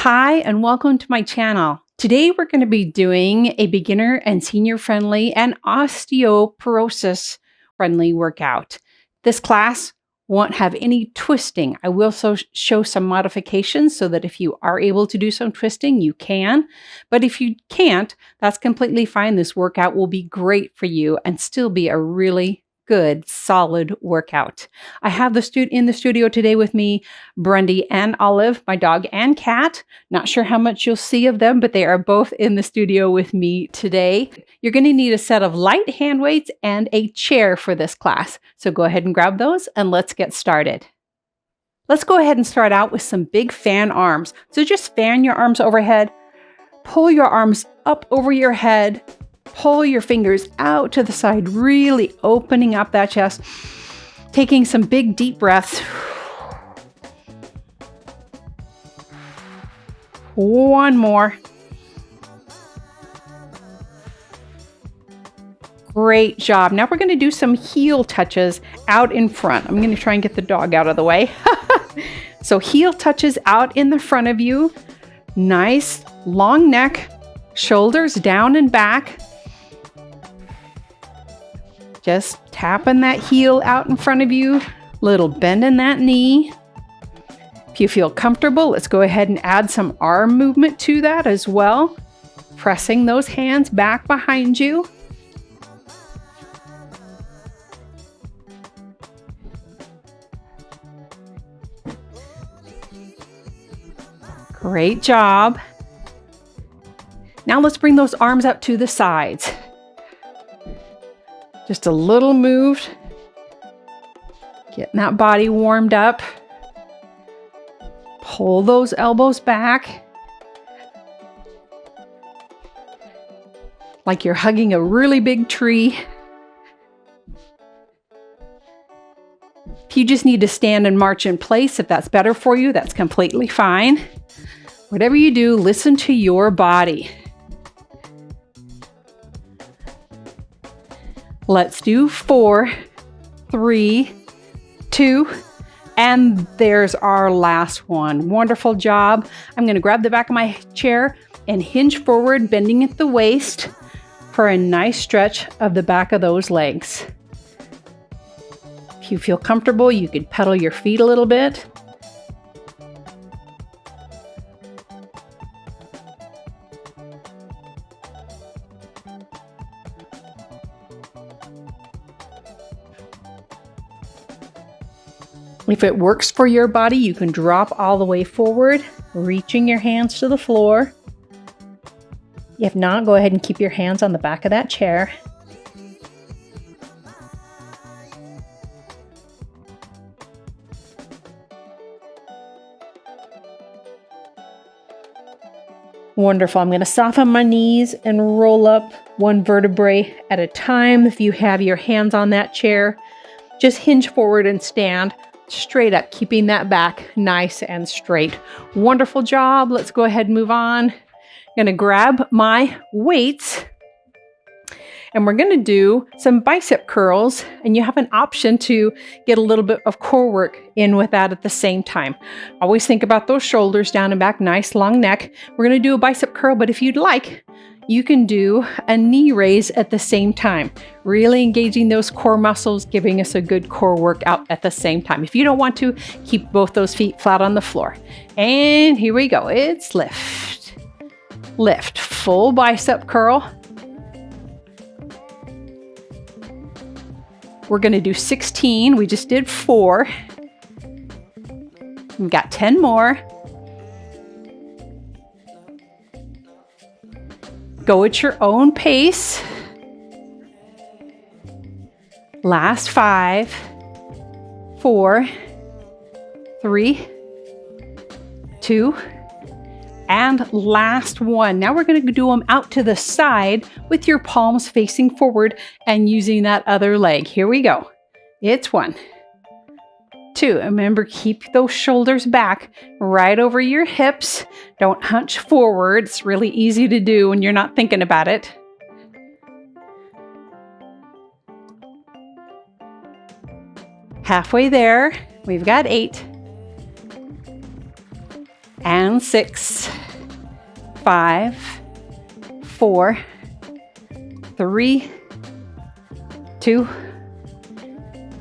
Hi, and welcome to my channel. Today, we're going to be doing a beginner and senior friendly and osteoporosis friendly workout. This class won't have any twisting. I will show some modifications so that if you are able to do some twisting, you can. But if you can't, that's completely fine. This workout will be great for you and still be a really good, solid workout. I have in the studio today with me Brendy and Olive, my dog and cat. Not sure how much you'll see of them, but they are both in the studio with me today. You're going to need a set of light hand weights and a chair for this class. So go ahead and grab those and let's get started. Let's go ahead and start out with some big fan arms. So just fan your arms overhead, pull your arms up over your head, pull your fingers out to the side, really opening up that chest, taking some big deep breaths. One more. Great job. Now we're going to do some heel touches out in front. I'm going to try and get the dog out of the way. So heel touches out in the front of you. Nice long neck, shoulders down and back. Just tapping that heel out in front of you. Little bend in that knee. If you feel comfortable, let's go ahead and add some arm movement to that as well. Pressing those hands back behind you. Great job. Now let's bring those arms out to the sides. Just a little move. Getting that body warmed up. Pull those elbows back. Like you're hugging a really big tree. If you just need to stand and march in place, if that's better for you, that's completely fine. Whatever you do, listen to your body. Let's do 4, 3, 2, and there's our last one. Wonderful job. I'm going to grab the back of my chair and hinge forward, bending at the waist for a nice stretch of the back of those legs. If you feel comfortable, you could pedal your feet a little bit. If it works for your body, you can drop all the way forward, reaching your hands to the floor. If not, go ahead and keep your hands on the back of that chair. Wonderful. I'm going to soften my knees and roll up one vertebrae at a time. If you have your hands on that chair, just hinge forward and stand straight up, keeping that back nice and straight. Wonderful job. Let's go ahead and move on. I'm going to grab my weights and we're going to do some bicep curls, and you have an option to get a little bit of core work in with that at the same time. Always think about those shoulders down and back, nice long neck. We're going to do a bicep curl, but if you'd like, you can do a knee raise at the same time, really engaging those core muscles, giving us a good core workout at the same time. If you don't want to, keep both those feet flat on the floor. And here we go. It's lift. Lift. Full bicep curl. We're going to do 16. We just did 4. We've got 10 more. Go at your own pace. Last 5, 4, 3, 2, and last one. Now we're going to do them out to the side with your palms facing forward and using that other leg. Here we go. It's 1, 2. Remember, keep those shoulders back right over your hips. Don't hunch forward. It's really easy to do when you're not thinking about it. Halfway there. We've got 8. and 6, 5, 4, 3, 2,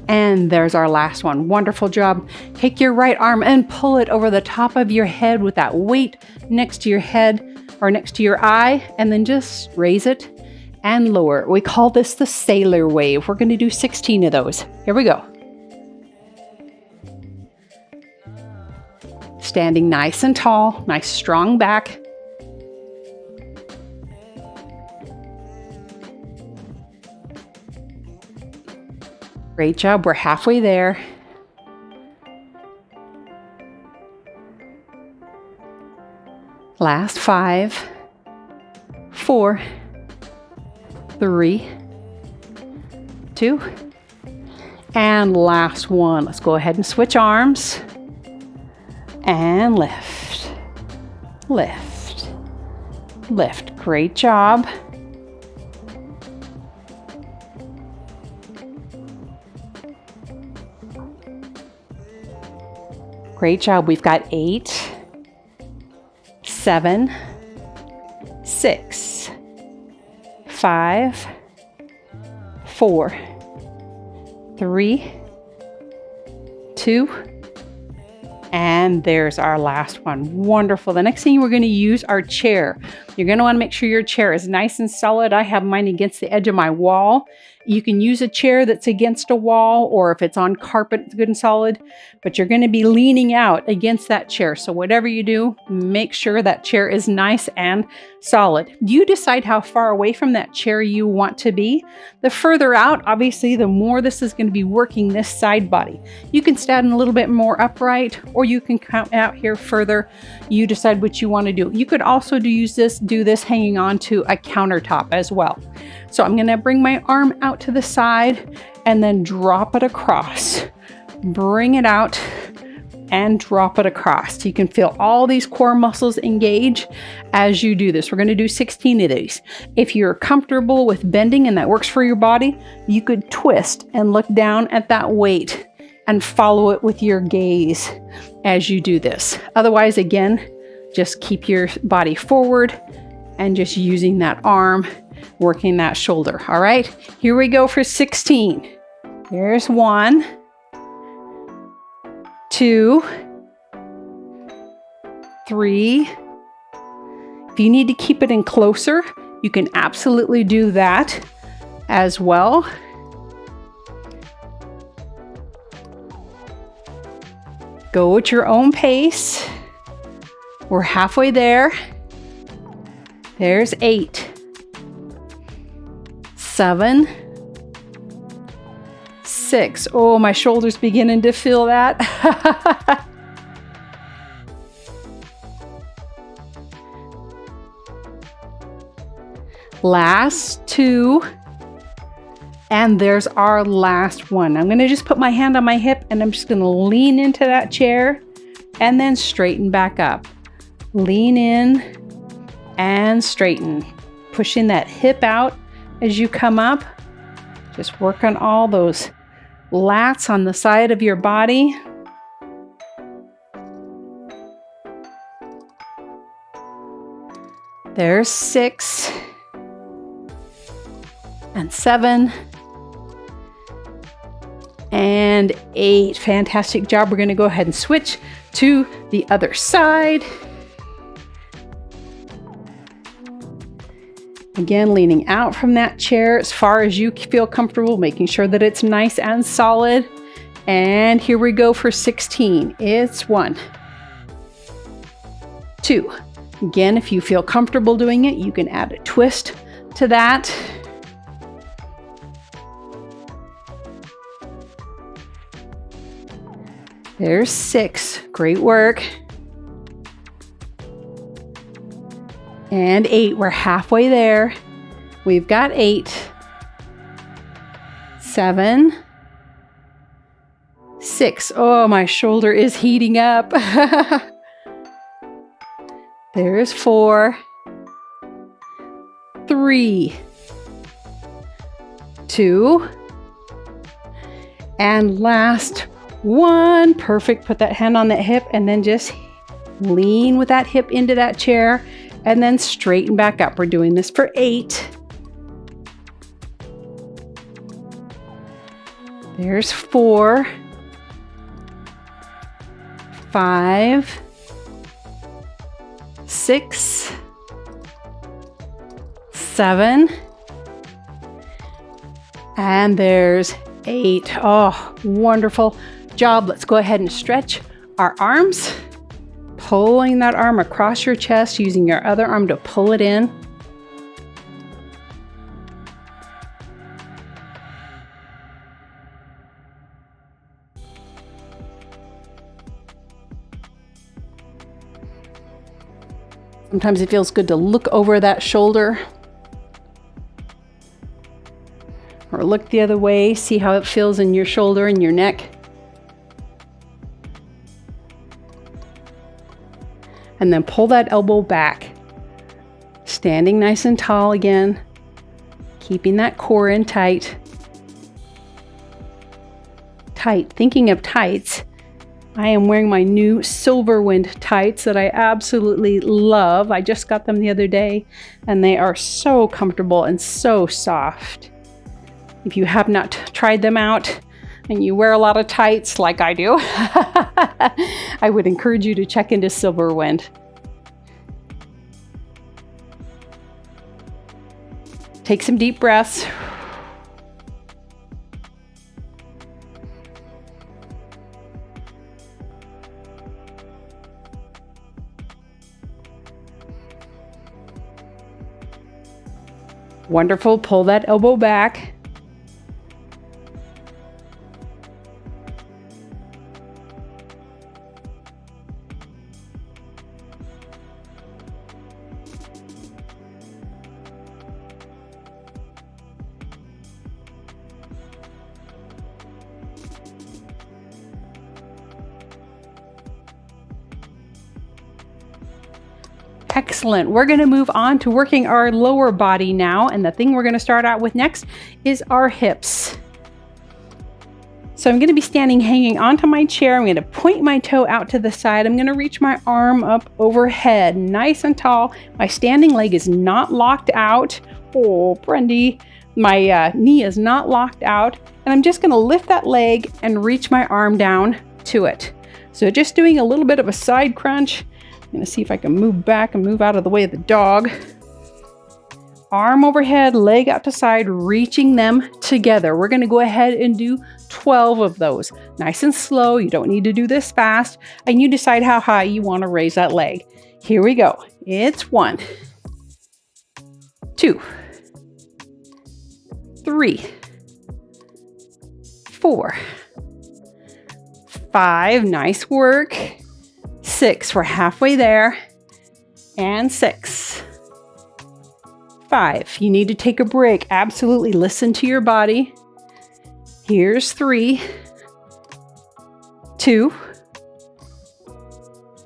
and there's our last one. Wonderful job. Take your right arm and pull it over the top of your head with that weight next to your head or next to your eye, and then just raise it and lower. We call this the sailor wave. We're going to do 16 of those. Here we go. Standing nice and tall, nice strong back. Great job. We're halfway there. Last 5, 4, 3, 2, and last one. Let's go ahead and switch arms and lift, lift, lift. Great job. Great job. We've got 8, 7, 6, 5, 4, 3, 2, and there's our last one. Wonderful. The next thing we're going to use our chair. You're going to want to make sure your chair is nice and solid. I have mine against the edge of my wall. You can use a chair that's against a wall, or if it's on carpet, it's good and solid, but you're going to be leaning out against that chair. So whatever you do, make sure that chair is nice and solid. You decide how far away from that chair you want to be. The further out, obviously, the more this is going to be working this side body. You can stand a little bit more upright, or you can come out here further. You decide what you want to do. You could also do this hanging on to a countertop as well. So I'm going to bring my arm out to the side and then drop it across. Bring it out and drop it across. You can feel all these core muscles engage as you do this. We're going to do 16 of these. If you're comfortable with bending and that works for your body, you could twist and look down at that weight and follow it with your gaze as you do this. Otherwise, again, just keep your body forward and just using that arm, working that shoulder. All right, here we go for 16. Here's 1, 2, 3. If you need to keep it in closer, you can absolutely do that as well. Go at your own pace. We're halfway there. There's 8, 7, 6. Oh, my shoulder's beginning to feel that. Last 2. And there's our last one. I'm going to just put my hand on my hip and I'm just going to lean into that chair and then straighten back up. Lean in and straighten. Pushing that hip out as you come up. Just work on all those lats on the side of your body. There's 6 and 7 and 8. Fantastic job. We're going to go ahead and switch to the other side. Again, leaning out from that chair as far as you feel comfortable, making sure that it's nice and solid. And here we go for 16. It's 1, 2. Again, if you feel comfortable doing it, you can add a twist to that. There's 6. Great work. And 8. We're halfway there. We've got 8, 7, 6. Oh, my shoulder is heating up. There's 4, 3, 2, and last 1. Perfect. Put that hand on that hip and then just Lean with that hip into that chair and then straighten back up. We're doing this for 8. There's 4, 5, 6, 7, and there's 8. Oh, wonderful job. Let's go ahead and stretch our arms, pulling that arm across your chest, using your other arm to pull it in. Sometimes it feels good to look over that shoulder or look the other way, see how it feels in your shoulder and your neck. And then pull that elbow back, standing nice and tall again, keeping that core in tight. Tight. Thinking of tights, I am wearing my new Silver Wind tights that I absolutely love. I just got them the other day and they are so comfortable and so soft. If you have not tried them out and you wear a lot of tights like I do, I would encourage you to check into Silver Wind. Take some deep breaths. Wonderful. Pull that elbow back. Excellent. We're going to move on to working our lower body now. And the thing we're going to start out with next is our hips. So I'm going to be standing hanging onto my chair. I'm going to point my toe out to the side. I'm going to reach my arm up overhead, nice and tall. My standing leg is not locked out. Oh, Brendy. My knee is not locked out. And I'm just going to lift that leg and reach my arm down to it. So just doing a little bit of a side crunch. I'm going to see if I can move back and move out of the way of the dog. Arm overhead, leg out to side, reaching them together. We're going to go ahead and do 12 of those. Nice and slow. You don't need to do this fast. And you decide how high you want to raise that leg. Here we go. It's 1, 2, 3, 4, 5. Nice work. 6, we're halfway there, and 6, 5. You need to take a break. Absolutely listen to your body. Here's 3, 2,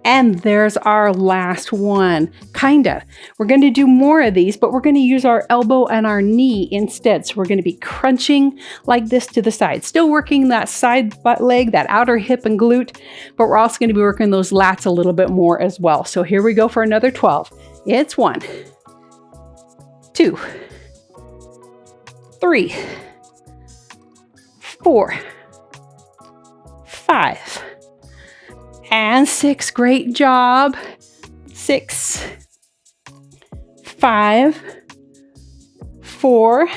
and there's our last one. Kinda. We're going to do more of these, but we're going to use our elbow and our knee instead. So we're going to be crunching like this to the side. Still working that side butt leg, that outer hip and glute, but we're also going to be working those lats a little bit more as well. So here we go for another 12. It's 1, 2, 3, 4, 5, and 6. Great job. 6, 5, 4,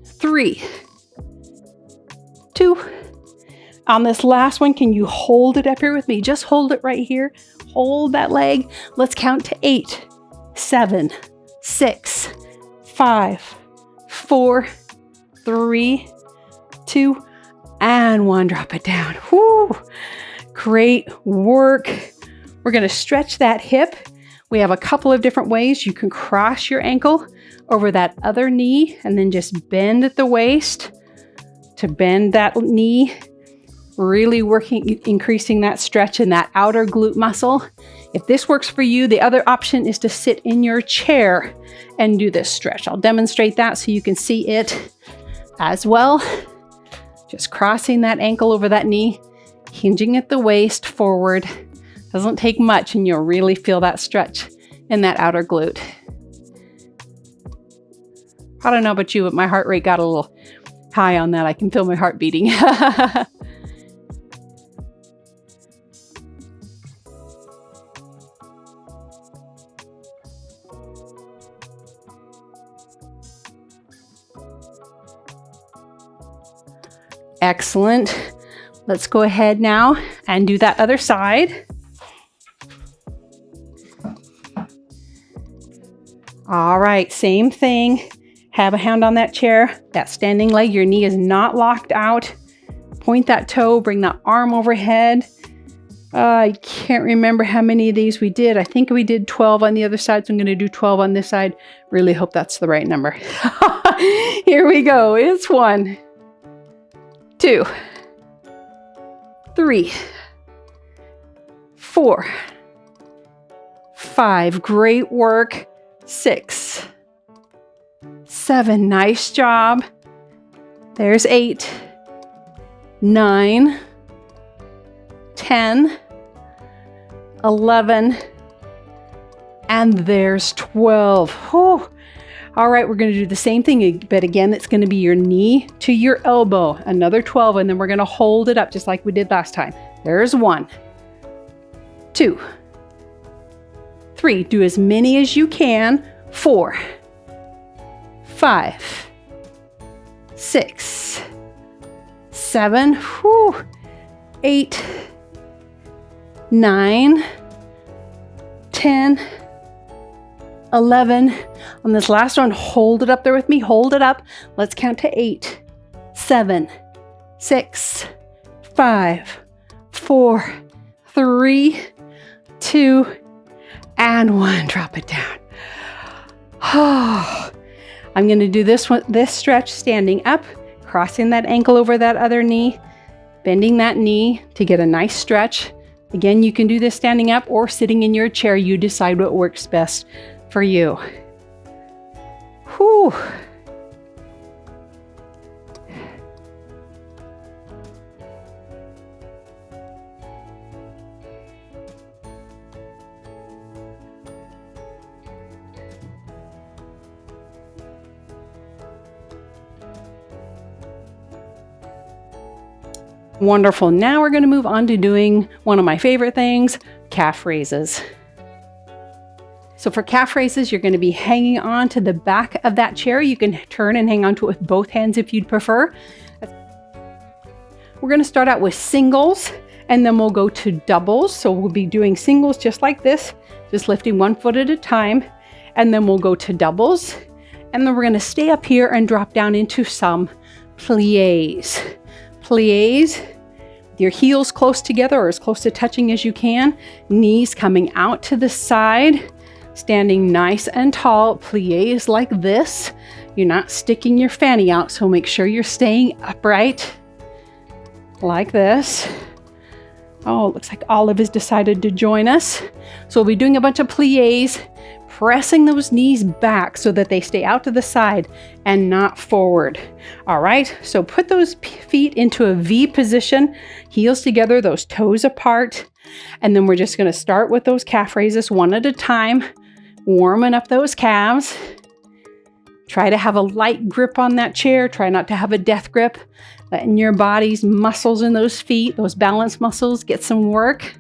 3, 2. On this last one, can you hold it up here with me? Just hold it right here. Hold that leg. Let's count to 8, 7, 6, 5, 4, 3, 2, and 1. Drop it down. Whoo! Great work. We're going to stretch that hip. We have a couple of different ways. You can cross your ankle over that other knee and then just bend at the waist to bend that knee, really working, increasing that stretch in that outer glute muscle. If this works for you, the other option is to sit in your chair and do this stretch. I'll demonstrate that so you can see it as well. Just crossing that ankle over that knee, hinging at the waist forward. Doesn't take much and you'll really feel that stretch in that outer glute. I don't know about you, but my heart rate got a little high on that. I can feel my heart beating. Excellent. Let's go ahead now and do that other side. All right, same thing. Have a hand on that chair, that standing leg. Your knee is not locked out. Point that toe, bring that arm overhead. I can't remember how many of these we did. I think we did 12 on the other side, so I'm going to do 12 on this side. Really hope that's the right number. Here we go. It's 1, 2, 3, 4, 5. Great work. 6, 7. Nice job. There's 8, 9, 10, 11, and there's 12. Whew. All right, we're going to do the same thing, but again, it's going to be your knee to your elbow. Another 12, and then we're going to hold it up just like we did last time. There's 1, 2, 3. Do as many as you can. 4, 5, 6, 7, 8, 9, 10, 11. On this last one, hold it up there with me. Hold it up. Let's count to 8, 7, 6, 5, 4, 3, 2, and 1. Drop it down. I'm going to do this stretch standing up, crossing that ankle over that other knee, bending that knee to get a nice stretch. Again, you can do this standing up or sitting in your chair. You decide what works best for you. Whew. Wonderful. Now we're going to move on to doing one of my favorite things, calf raises. So for calf raises, you're going to be hanging on to the back of that chair. You can turn and hang on to it with both hands if you'd prefer. We're going to start out with singles and then we'll go to doubles. So we'll be doing singles just like this, just lifting 1 foot at a time. And then we'll go to doubles. And then we're going to stay up here and drop down into some pliés. Pliés, your heels close together or as close to touching as you can. Knees coming out to the side. Standing nice and tall, pliés like this. You're not sticking your fanny out, so make sure you're staying upright like this. Oh, it looks like Olive has decided to join us. So we'll be doing a bunch of pliés, pressing those knees back so that they stay out to the side and not forward. All right, so put those feet into a V position, heels together, those toes apart. And then we're just going to start with those calf raises one at a time. Warming up those calves. Try to have a light grip on that chair. Try not to have a death grip. Letting your body's muscles in those feet, those balance muscles, get some work.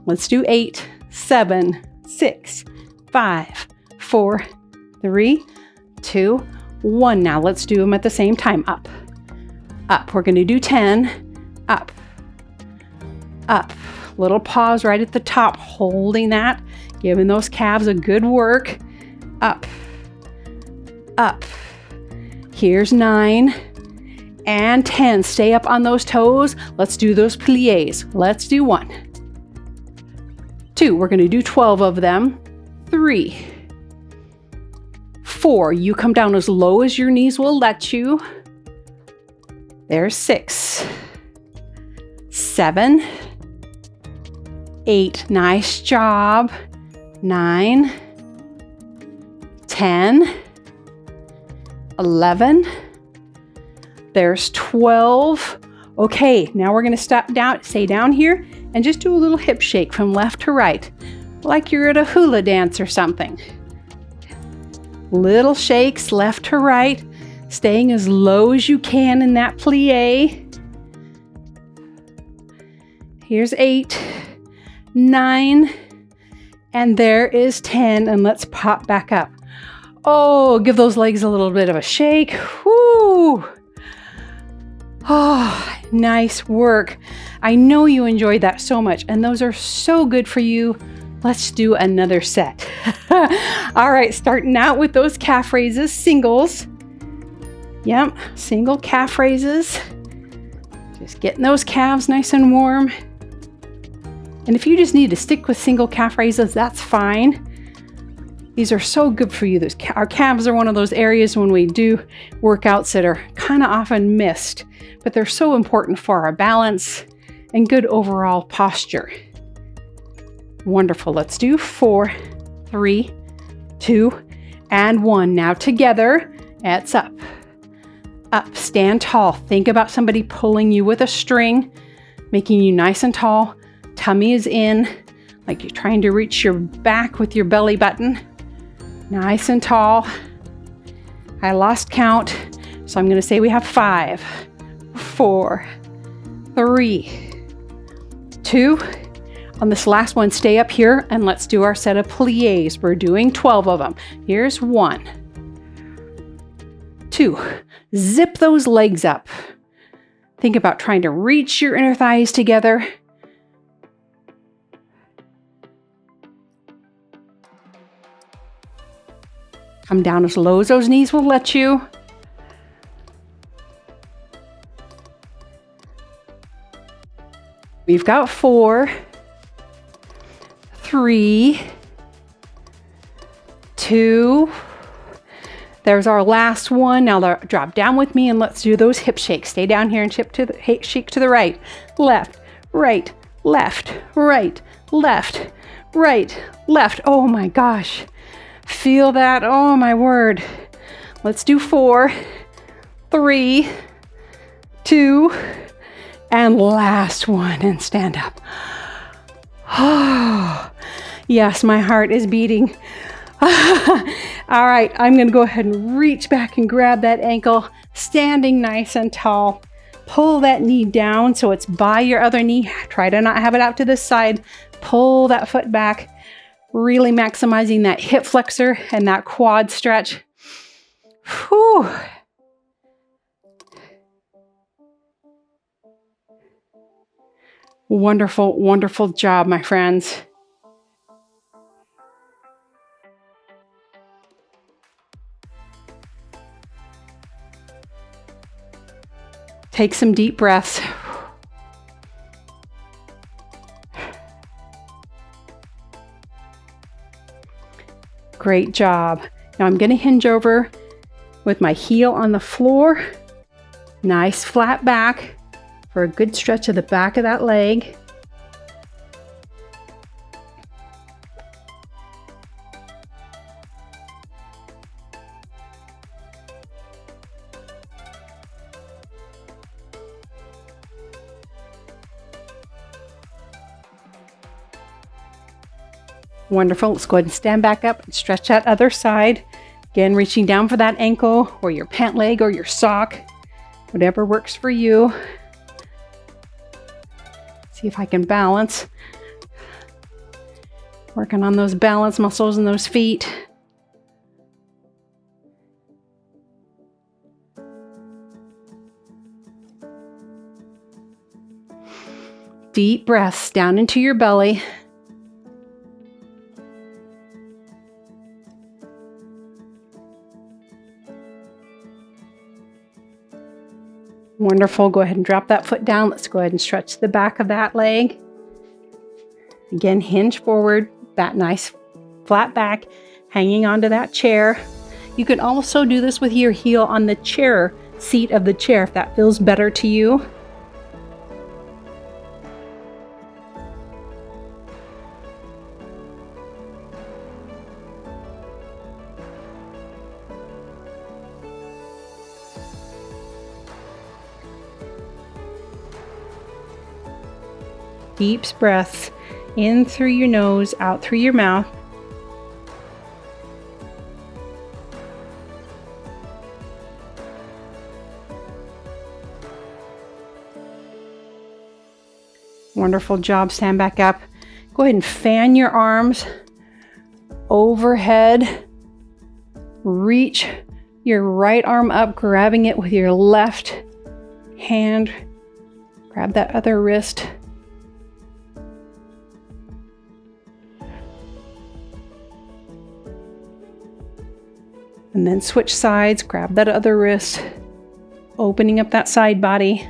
Let's do 8, 7, 6, 5, 4, 3, 2, 1. Now let's do them at the same time. Up, up. We're going to do 10. Up, up. Little pause right at the top, holding that, giving those calves a good work. Up, up. Here's 9 and 10. Stay up on those toes. Let's do those pliés. Let's do 1, 2. We're going to do 12 of them. 3, 4. You come down as low as your knees will let you. There's 6, 7, 8. Nice job. 9, 10, 11. There's 12. Okay, now we're going to stay down here and just do a little hip shake from left to right, like you're at a hula dance or something. Little shakes left to right, staying as low as you can in that plie. Here's 8, 9, and there is 10, and let's pop back up. Oh, give those legs a little bit of a shake. Whoo! Oh, nice work. I know you enjoyed that so much, and those are so good for you. Let's do another set. All right, starting out with those calf raises, singles. Yep, single calf raises. Just getting those calves nice and warm. And if you just need to stick with single calf raises, that's fine. These are so good for you. Our calves are one of those areas when we do workouts that are kind of often missed, but they're so important for our balance and good overall posture. Wonderful. Let's do 4, 3, 2, and 1. Now together, it's up. Up, stand tall. Think about somebody pulling you with a string, making you nice and tall. Tummy is in, like you're trying to reach your back with your belly button. Nice and tall. I lost count, so I'm going to say we have 5, 4, 3, 2. On this last one, stay up here and let's do our set of pliés. We're doing 12 of them. Here's 1, 2. Zip those legs up. Think about trying to reach your inner thighs together. Come down as low as those knees will let you. We've got 4, 3, 2. There's our last one. Now drop down with me and let's do those hip shakes. Stay down here and shake to the right. Left, right, left, right, left, right, left. Oh my gosh. Feel that? Oh my word. Let's do 4, 3, 2, and last one, and stand up. Oh, yes, my heart is beating. All right, I'm going to go ahead and reach back and grab that ankle, standing nice and tall. Pull that knee down so it's by your other knee. Try to not have it out to this side. Pull that foot back, really maximizing that hip flexor and that quad stretch. Whew. Wonderful, wonderful job, my friends. Take some deep breaths. Great job. Now I'm going to hinge over with my heel on the floor. Nice flat back for a good stretch of the back of that leg. Wonderful. Let's go ahead and stand back up and stretch that other side. Again, reaching down for that ankle or your pant leg or your sock, whatever works for you. See if I can balance. Working on those balance muscles in those feet. Deep breaths down into your belly. Wonderful. Go ahead and drop that foot down. Let's go ahead and stretch the back of that leg. Again, hinge forward, that nice flat back, hanging onto that chair. You can also do this with your heel on the chair seat of the chair if that feels better to you. deep breaths in through your nose, out through your mouth. Wonderful job. Stand back up. Go ahead and fan your arms overhead. Reach your right arm up, grabbing it with your left hand. Grab that other wrist. And then switch sides, grab that other wrist, opening up that side body.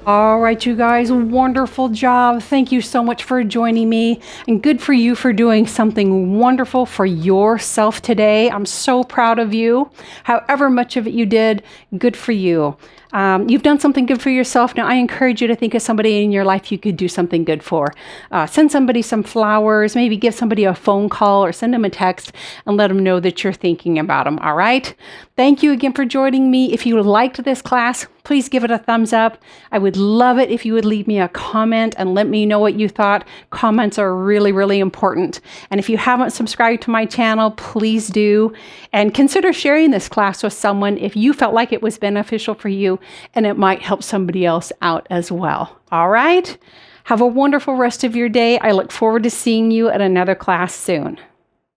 All right, you guys, wonderful job. Thank you so much for joining me, and good for you for doing something wonderful for yourself today. I'm so proud of you. However much of it you did, good for you. You've done something good for yourself. Now, I encourage you to think of somebody in your life you could do something good for. Send somebody some flowers, maybe give somebody a phone call or send them a text and let them know that you're thinking about them, all right? Thank you again for joining me. If you liked this class, please give it a thumbs up. I would love it if you would leave me a comment and let me know what you thought. Comments are really, really important. And if you haven't subscribed to my channel, please do. And consider sharing this class with someone if you felt like it was beneficial for you and it might help somebody else out as well. All right? Have a wonderful rest of your day. I look forward to seeing you at another class soon.